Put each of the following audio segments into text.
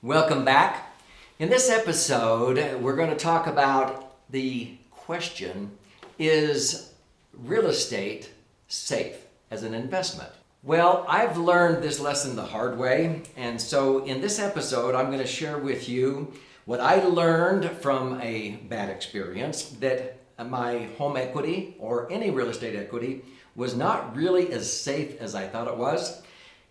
Welcome back. In this episode, we're going to talk about the question, is real estate safe as an investment? Well, I've learned this lesson the hard way, and so in this episode, I'm going to share with you what I learned from a bad experience, that my home equity or any real estate equity was not really as safe as I thought it was.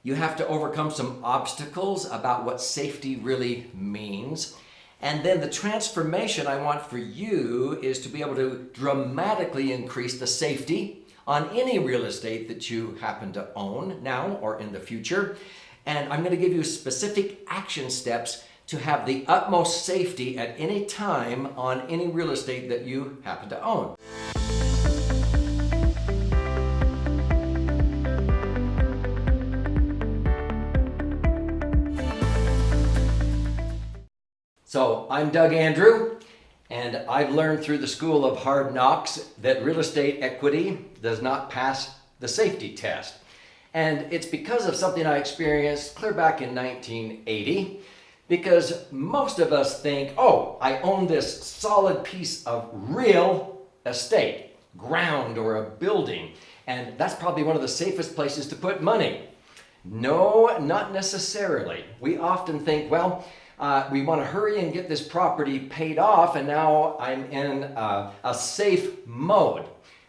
You have to overcome some obstacles about what safety really means. And then the transformation I want for you is to be able to dramatically increase the safety on any real estate that you happen to own now or in the future. And I'm going to give you specific action steps to have the utmost safety at any time on any real estate that you happen to own. So I'm Doug Andrew, and I've learned through the school of hard knocks that real estate equity does not pass the safety test. And it's because of something I experienced clear back in 1980, because most of us think, oh, I own this solid piece of real estate, ground or a building, and that's probably one of the safest places to put money. No, not necessarily. We often think, well, we want to hurry and get this property paid off, and now I'm in a safe mode.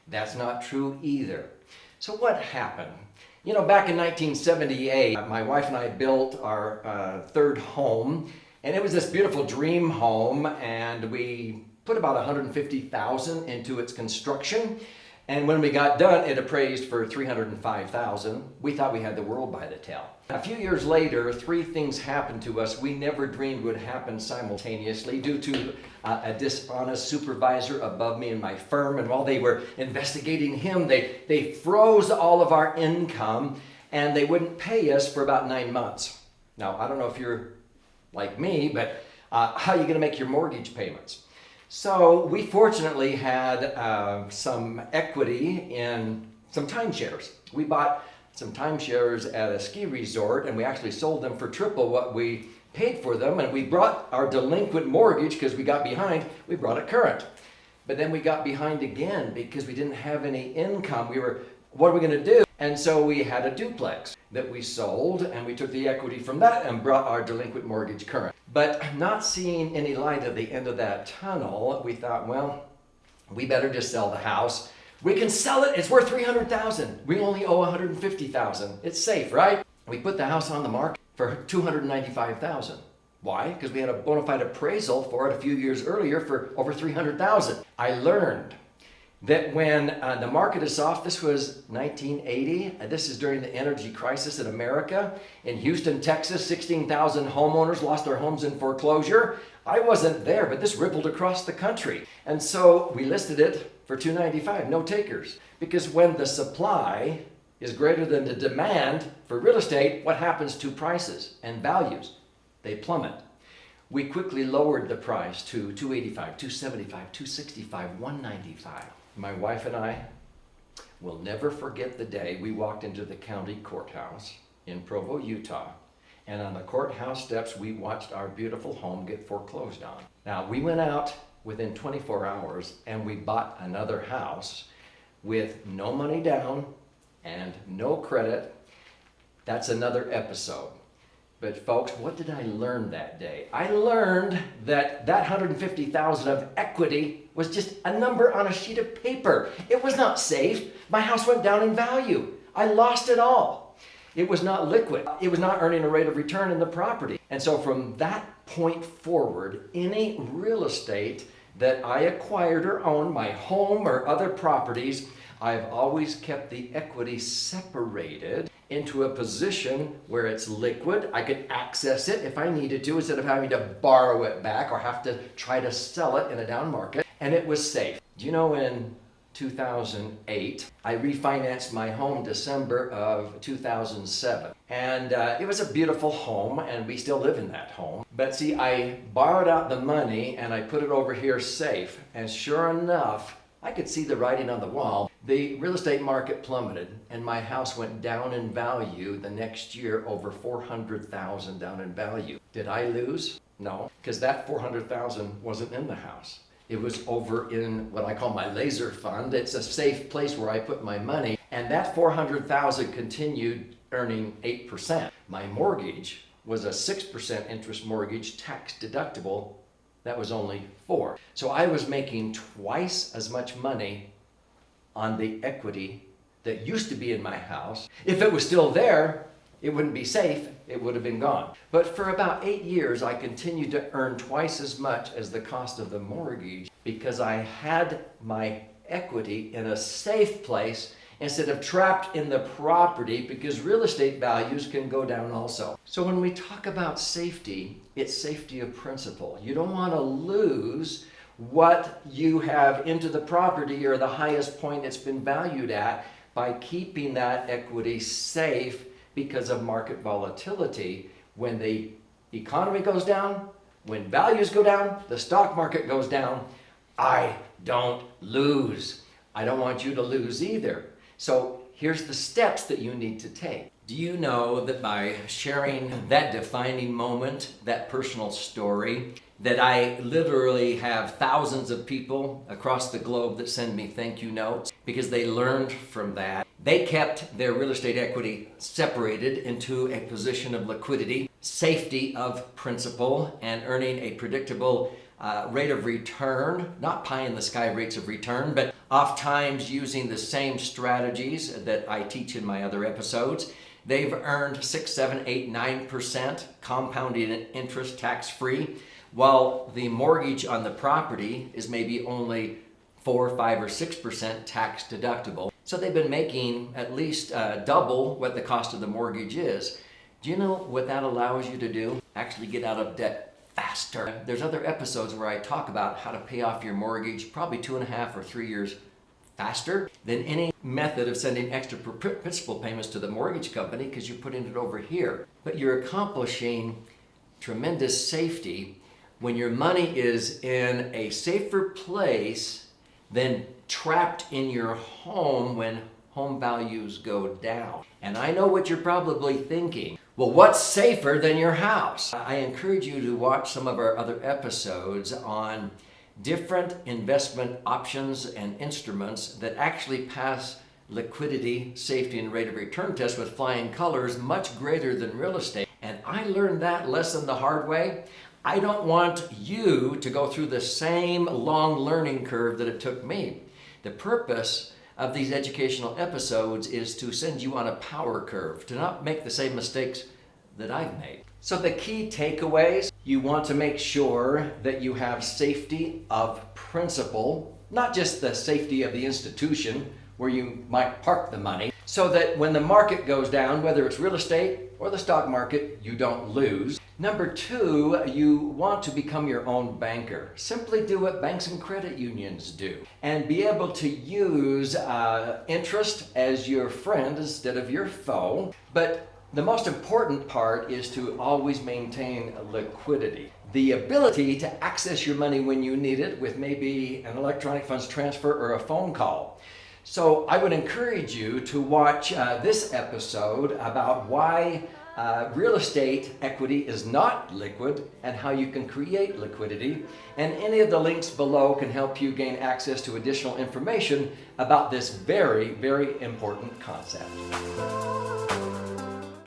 That's not true either. So what happened? You know, back in 1978, my wife and I built our third home, and it was this beautiful dream home, and we put about $150,000 into its construction. And when we got done, it appraised for $305,000. We thought we had the world by the tail. A few years later, three things happened to us we never dreamed would happen simultaneously due to a dishonest supervisor above me in my firm. And while they were investigating him, they froze all of our income, and they wouldn't pay us for about 9 months. Now, I don't know if you're like me, but how are you going to make your mortgage payments? So we fortunately had some equity in some timeshares. We bought some timeshares at a ski resort, and we actually sold them for triple what we paid for them. And we brought our delinquent mortgage, because we got behind, we brought it current. But then we got behind again because we didn't have any income. What are we going to do? And so we had a duplex that we sold, and we took the equity from that and brought our delinquent mortgage current. But not seeing any light at the end of that tunnel, we thought, well, we better just sell the house. We can sell it. It's worth $300,000. We only owe $150,000. It's safe, right? We put the house on the market for $295,000. Why? Because we had a bona fide appraisal for it a few years earlier for over $300,000. I learned that when the market is soft, this was 1980, this is during the energy crisis in America. In Houston, Texas, 16,000 homeowners lost their homes in foreclosure. I wasn't there, but this rippled across the country. And so we listed it for $295,000, no takers. Because when the supply is greater than the demand for real estate, what happens to prices and values? They plummet. We quickly lowered the price to $285,000, $275,000, $265,000, $195,000. My wife and I will never forget the day we walked into the county courthouse in Provo, Utah, and on the courthouse steps we watched our beautiful home get foreclosed on. Now, we went out within 24 hours and we bought another house with no money down and no credit. That's another episode. But folks, what did I learn that day? I learned that $150,000 of equity was just a number on a sheet of paper. It was not safe. My house went down in value. I lost it all. It was not liquid. It was not earning a rate of return in the property. And so from that point forward, any real estate that I acquired or owned, my home or other properties, I've always kept the equity separated into a position where it's liquid. I could access it if I needed to instead of having to borrow it back or have to try to sell it in a down market. And it was safe. Do you know, in 2008, I refinanced my home December of 2007. And it was a beautiful home, and we still live in that home. But see, I borrowed out the money and I put it over here safe. And sure enough, I could see the writing on the wall The real estate market plummeted and my house went down in value the next year, over $400,000 down in value. Did I lose? No, because that $400,000 wasn't in the house. It was over in what I call my laser fund. It's a safe place where I put my money. And that $400,000 continued earning 8%. My mortgage was a 6% interest mortgage, tax deductible. That was only 4%. So I was making twice as much money on the equity that used to be in my house. If it was still there, it wouldn't be safe, it would have been gone. But for about 8 years, I continued to earn twice as much as the cost of the mortgage because I had my equity in a safe place instead of trapped in the property, because real estate values can go down also. So when we talk about safety, it's safety of principle. You don't want to lose what you have into the property or the highest point it's been valued at by keeping that equity safe because of market volatility. When the economy goes down, when values go down, the stock market goes down, I don't lose. I don't want you to lose either. So here's the steps that you need to take. Do you know that by sharing that defining moment, that personal story, that I literally have thousands of people across the globe that send me thank you notes because they learned from that. They kept their real estate equity separated into a position of liquidity, safety of principal, and earning a predictable rate of return, not pie in the sky rates of return, but oftentimes using the same strategies that I teach in my other episodes. They've earned 6, 7, 8, 9% compounding interest tax-free, while the mortgage on the property is maybe only 4, 5, or 6% tax deductible. So they've been making at least double what the cost of the mortgage is. Do you know what that allows you to do? Actually get out of debt faster. There's other episodes where I talk about how to pay off your mortgage probably 2.5 or 3 years faster than any method of sending extra principal payments to the mortgage company because you're putting it over here. But you're accomplishing tremendous safety when your money is in a safer place than trapped in your home when home values go down. And I know what you're probably thinking. Well, what's safer than your house? I encourage you to watch some of our other episodes on different investment options and instruments that actually pass liquidity, safety, and rate of return tests with flying colors much greater than real estate. And I learned that lesson the hard way. I don't want you to go through the same long learning curve that it took me. The purpose of these educational episodes is to send you on a power curve, to not make the same mistakes that I've made. So the key takeaways, you want to make sure that you have safety of principal, not just the safety of the institution where you might park the money, so that when the market goes down, whether it's real estate or the stock market, you don't lose. Number 2, you want to become your own banker. Simply do what banks and credit unions do and be able to use interest as your friend instead of your foe. But the most important part is to always maintain liquidity. The ability to access your money when you need it with maybe an electronic funds transfer or a phone call. So I would encourage you to watch this episode about why real estate equity is not liquid and how you can create liquidity. And any of the links below can help you gain access to additional information about this very, very important concept.